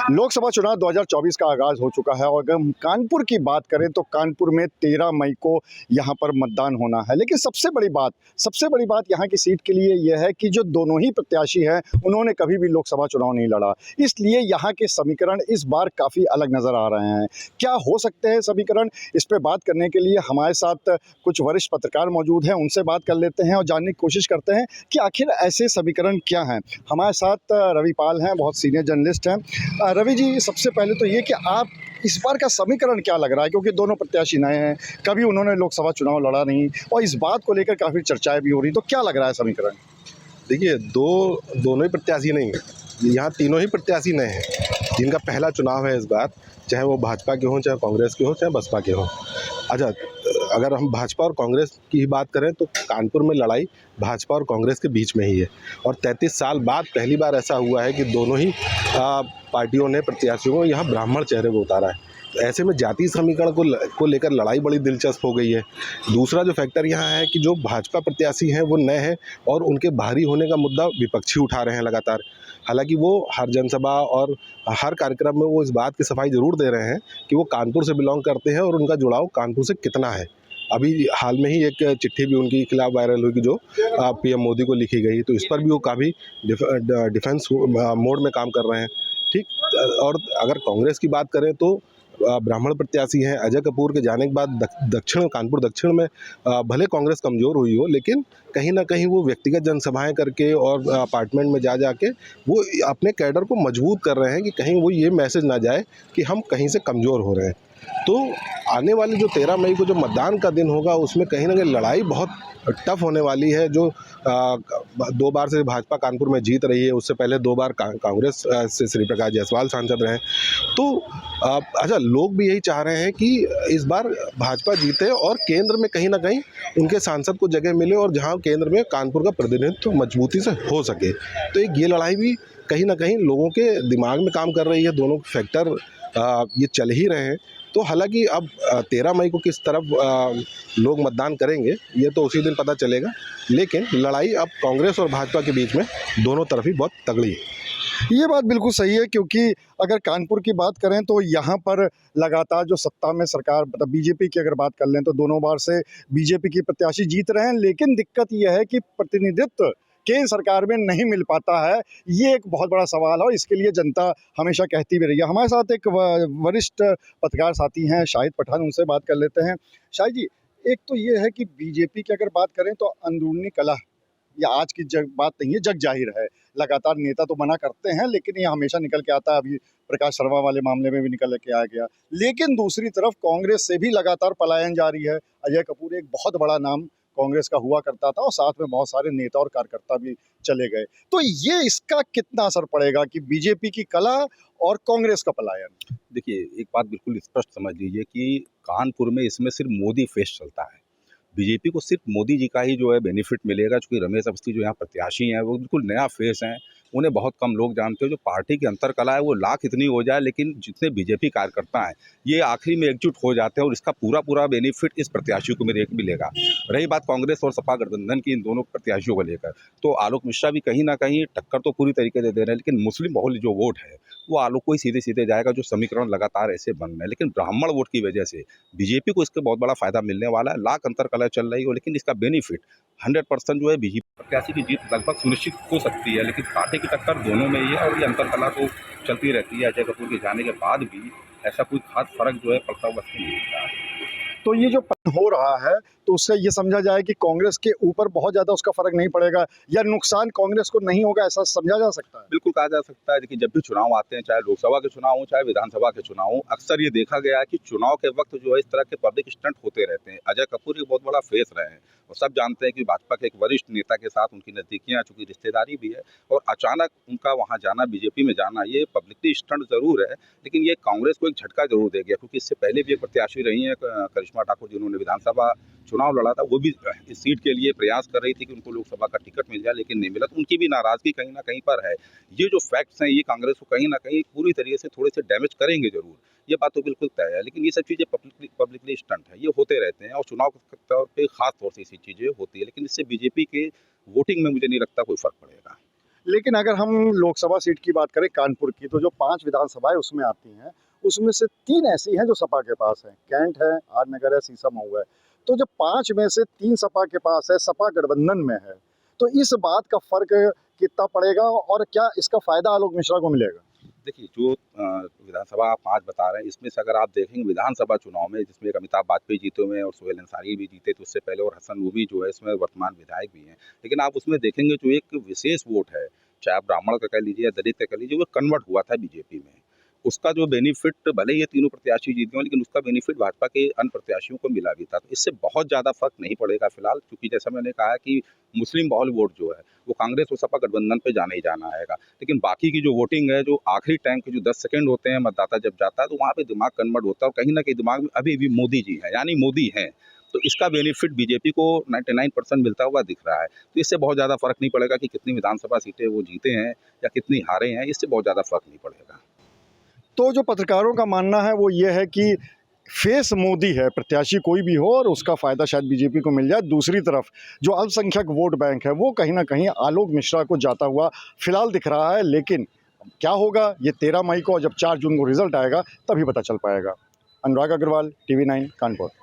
लोकसभा चुनाव 2024 का आगाज़ हो चुका है और अगर हम कानपुर की बात करें तो कानपुर में 13 मई को यहाँ पर मतदान होना है। लेकिन सबसे बड़ी बात यहाँ की सीट के लिए यह है कि जो दोनों ही प्रत्याशी हैं उन्होंने कभी भी लोकसभा चुनाव नहीं लड़ा, इसलिए यहाँ के समीकरण इस बार काफ़ी अलग नज़र आ रहे हैं। क्या हो सकते हैं समीकरण, इस पर बात करने के लिए हमारे साथ कुछ वरिष्ठ पत्रकार मौजूद हैं, उनसे बात कर लेते हैं और जानने की कोशिश करते हैं कि आखिर ऐसे समीकरण क्या हैं। हमारे साथ रवि पाल हैं, बहुत सीनियर जर्नलिस्ट हैं। रवि जी, सबसे पहले तो ये कि आप इस बार का समीकरण क्या लग रहा है, क्योंकि दोनों प्रत्याशी नए हैं, कभी उन्होंने लोकसभा चुनाव लड़ा नहीं और इस बात को लेकर काफ़ी चर्चाएं भी हो रही, तो क्या लग रहा है समीकरण? देखिए, दोनों ही प्रत्याशी नहीं हैं, यहाँ तीनों ही प्रत्याशी नए हैं, जिनका पहला चुनाव है इस बार, चाहे वो भाजपा के हों, चाहे कांग्रेस के हों, चाहे बसपा के हों। अच्छा, अगर हम भाजपा और कांग्रेस की ही बात करें तो कानपुर में लड़ाई भाजपा और कांग्रेस के बीच में ही है और 33 साल बाद पहली बार ऐसा हुआ है कि दोनों ही पार्टियों ने प्रत्याशियों को यहाँ ब्राह्मण चेहरे को उतारा है। तो ऐसे में जातीय समीकरण को लेकर लड़ाई बड़ी दिलचस्प हो गई है। दूसरा जो फैक्टर यहाँ है कि जो भाजपा प्रत्याशी हैं वो नए हैं और उनके बाहरी होने का मुद्दा विपक्षी उठा रहे हैं लगातार। हालांकि वो हर जनसभा और हर कार्यक्रम में वो इस बात की सफाई ज़रूर दे रहे हैं कि वो कानपुर से बिलोंग करते हैं और उनका जुड़ाव कानपुर से कितना है। अभी हाल में ही एक चिट्ठी भी उनके खिलाफ वायरल हुई कि जो पीएम मोदी को लिखी गई, तो इस पर भी वो काफ़ी डिफेंस मोड में काम कर रहे हैं। ठीक। और अगर कांग्रेस की बात करें तो ब्राह्मण प्रत्याशी हैं अजय कपूर के जाने के बाद कानपुर दक्षिण में भले कांग्रेस कमज़ोर हुई हो, लेकिन कहीं ना कहीं वो व्यक्तिगत जनसभाएं करके और अपार्टमेंट में जा के वो अपने कैडर को मजबूत कर रहे हैं कि कहीं वो ये मैसेज ना जाए कि हम कहीं से कमज़ोर हो रहे हैं। तो आने वाले जो 13 मई को जो मतदान का दिन होगा उसमें कहीं ना कहीं लड़ाई बहुत टफ होने वाली है। जो 2 बार से भाजपा कानपुर में जीत रही है, उससे पहले 2 बार कांग्रेस से श्री प्रकाश जायसवाल सांसद रहे। तो अच्छा, लोग भी यही चाह रहे हैं कि इस बार भाजपा जीते और केंद्र में कहीं ना कहीं उनके सांसद को जगह मिले और जहां केंद्र में कानपुर का प्रतिनिधित्व मजबूती से हो सके। तो एक ये लड़ाई भी कहीं ना कहीं लोगों के दिमाग में काम कर रही है। दोनों फैक्टर ये चल ही रहे हैं। तो हालांकि अब 13 मई को किस तरफ लोग मतदान करेंगे ये तो उसी दिन पता चलेगा, लेकिन लड़ाई अब कांग्रेस और भाजपा के बीच में दोनों तरफ ही बहुत तगड़ी है। ये बात बिल्कुल सही है, क्योंकि अगर कानपुर की बात करें तो यहाँ पर लगातार जो सत्ता में सरकार, मतलब बीजेपी की अगर बात कर लें तो दोनों बार से बीजेपी की प्रत्याशी जीत रहे हैं, लेकिन दिक्कत यह है कि प्रतिनिधित्व केंद्र सरकार में नहीं मिल पाता है। ये एक बहुत बड़ा सवाल है और इसके लिए जनता हमेशा कहती भी रही है। हमारे साथ एक वरिष्ठ पत्रकार साथी हैं शाहिद पठान, उनसे बात कर लेते हैं। शाहिद जी, एक तो ये है कि बीजेपी की अगर बात करें तो अंदरूनी कलह, या आज की बात नहीं है, जग जाहिर है। लगातार नेता तो मना करते हैं, लेकिन ये हमेशा निकल के आता है। अभी प्रकाश शर्मा वाले मामले में भी निकल के आ गया। लेकिन दूसरी तरफ कांग्रेस से भी लगातार पलायन जारी है। अजय कपूर एक बहुत बड़ा नाम कांग्रेस का हुआ करता था और साथ में बहुत सारे नेता और कार्यकर्ता भी चले गए। तो ये इसका कितना असर पड़ेगा कि बीजेपी की कलह और कांग्रेस का पलायन? देखिए, एक बात बिल्कुल स्पष्ट समझ लीजिए कि कानपुर में इसमें सिर्फ मोदी फेस चलता है। बीजेपी को सिर्फ मोदी जी का ही जो है बेनिफिट मिलेगा, क्योंकि रमेश अवस्थी जो यहाँ प्रत्याशी हैं वो बिल्कुल नया फेस हैं। उन्हें बहुत कम लोग जानते हैं। जो पार्टी की अंतरकला है वो लाख इतनी हो जाए, लेकिन जितने बीजेपी कार्यकर्ता हैं ये आखिरी में एकजुट हो जाते हैं और इसका पूरा बेनिफिट इस प्रत्याशी को मिलेगा। रही बात कांग्रेस और सपा गठबंधन की, इन दोनों प्रत्याशियों को लेकर, तो आलोक मिश्रा भी कहीं ना कहीं टक्कर तो पूरी तरीके से दे रहे हैं, लेकिन मुस्लिम बहुल जो वोट है वो आलोक को ही सीधे सीधे जाएगा। जो समीकरण लगातार ऐसे बन रहे हैं, लेकिन ब्राह्मण वोट की वजह से बीजेपी को इसका बहुत बड़ा फायदा मिलने वाला है। लाख अंतर कलह चल रही हो, लेकिन इसका बेनिफिट 100% जो है बीजेपी प्रत्याशी की जीत लगभग सुनिश्चित हो सकती है। लेकिन कांटे की टक्कर दोनों में ही है और ये अंतर कलह तो चलती रहती है। अजय कपूर के जाने के बाद भी ऐसा कोई खास फर्क जो है पड़ता हुआ नहीं दिख रहा है। तो ये जो हो रहा है तो उससे ये समझा जाए कि कांग्रेस के ऊपर बहुत ज़्यादा उसका फर्क नहीं पड़ेगा, या नुकसान कांग्रेस को नहीं होगा, ऐसा समझा जा सकता है? बिल्कुल कहा जा सकता है। देखिए, जब भी चुनाव आते हैं, चाहे लोकसभा के चुनाव हो चाहे विधानसभा के चुनाव हो, अक्सर ये देखा गया है कि चुनाव के वक्त जो है इस तरह के पब्लिक स्टंट होते रहते हैं। अजय कपूर एक बहुत बड़ा फेस रहे हैं और सब जानते हैं कि भाजपा के एक वरिष्ठ नेता के साथ उनकी नजदीकियां, चूंकि रिश्तेदारी भी है, और अचानक उनका वहां जाना, बीजेपी में जाना, ये पब्लिकली स्टंट जरूर है, लेकिन ये कांग्रेस को एक झटका जरूर दे गया। क्योंकि इससे पहले भी एक प्रत्याशी रही है करिश्मा ठाकुर, जिन्होंने विधानसभा चुनाव लड़ा था, वो भी इस सीट के लिए प्रयास कर रही थी कि उनको लोकसभा का टिकट मिल जाए, लेकिन नहीं मिला। तो उनकी भी नाराजगी कहीं ना कहीं पर है। ये जो फैक्ट्स हैं ये कांग्रेस को कहीं ना कहीं पूरी तरीके से थोड़े से डैमेज करेंगे जरूर, ये बात तो बिल्कुल तय है। लेकिन ये सब चीज़ें पब्लिकली स्टंट है, ये होते रहते हैं और चुनाव के तौर पर खास तौर से ऐसी चीज़ें होती है, लेकिन इससे बीजेपी के वोटिंग में मुझे नहीं लगता कोई फर्क पड़ेगा। लेकिन अगर हम लोकसभा सीट की बात करें कानपुर की, तो जो 5 विधानसभाएं उसमें आती हैं, उसमें से 3 ऐसी हैं जो सपा के पास हैं। कैंट है, आर नगर है, सीसामऊ है। तो जब 5 में से 3 सपा के पास है, सपा गठबंधन में है, तो इस बात का फ़र्क कितना पड़ेगा और क्या इसका फ़ायदा आलोक मिश्रा को मिलेगा? देखिए, जो विधानसभा आप 5 बता रहे हैं, इसमें से अगर आप देखेंगे विधानसभा चुनाव में, जिसमें एक अमिताभ वाजपेयी जीते हुए हैं और सोहेल अंसारी भी जीते थे उससे पहले, और हसन वो भी जो है इसमें वर्तमान विधायक भी हैं। लेकिन आप उसमें देखेंगे जो एक विशेष वोट है, चाहे आप ब्राह्मण का कह लीजिए या दलित का कह लीजिए, वो कन्वर्ट हुआ था बीजेपी में। उसका जो बेनिफिट, भले ही ये तीनों प्रत्याशी जीते हों, लेकिन उसका बेनिफिट भाजपा के अन्य प्रत्याशियों को मिला भी था। तो इससे बहुत ज़्यादा फ़र्क नहीं पड़ेगा फिलहाल, क्योंकि जैसा मैंने कहा कि मुस्लिम बहुल वोट जो है, वो कांग्रेस और सपा गठबंधन पे जाना ही जाना आएगा। लेकिन बाकी की जो वोटिंग है, जो आखिरी टाइम के जो 10 सेकंड होते हैं मतदाता जब जाता है, तो वहाँ पे दिमाग कन्वर्ट होता है और कहीं न कहीं दिमाग में अभी भी मोदी जी हैं, यानी मोदी हैं। तो इसका बेनिफिट बीजेपी को 99% मिलता हुआ दिख रहा है। तो इससे बहुत ज़्यादा फ़र्क नहीं पड़ेगा कि कितनी विधानसभा सीटें वो जीते हैं या कितनी हारे हैं, इससे बहुत ज़्यादा फ़र्क नहीं पड़ेगा। तो जो पत्रकारों का मानना है वो ये है कि फेस मोदी है, प्रत्याशी कोई भी हो और उसका फ़ायदा शायद बीजेपी को मिल जाए। दूसरी तरफ जो अल्पसंख्यक वोट बैंक है वो कहीं न कहीं आलोक मिश्रा को जाता हुआ फिलहाल दिख रहा है। लेकिन क्या होगा ये 13 मई को, जब 4 जून को रिज़ल्ट आएगा तभी पता चल पाएगा। अनुराग अग्रवाल, टीवी 9 कानपुर।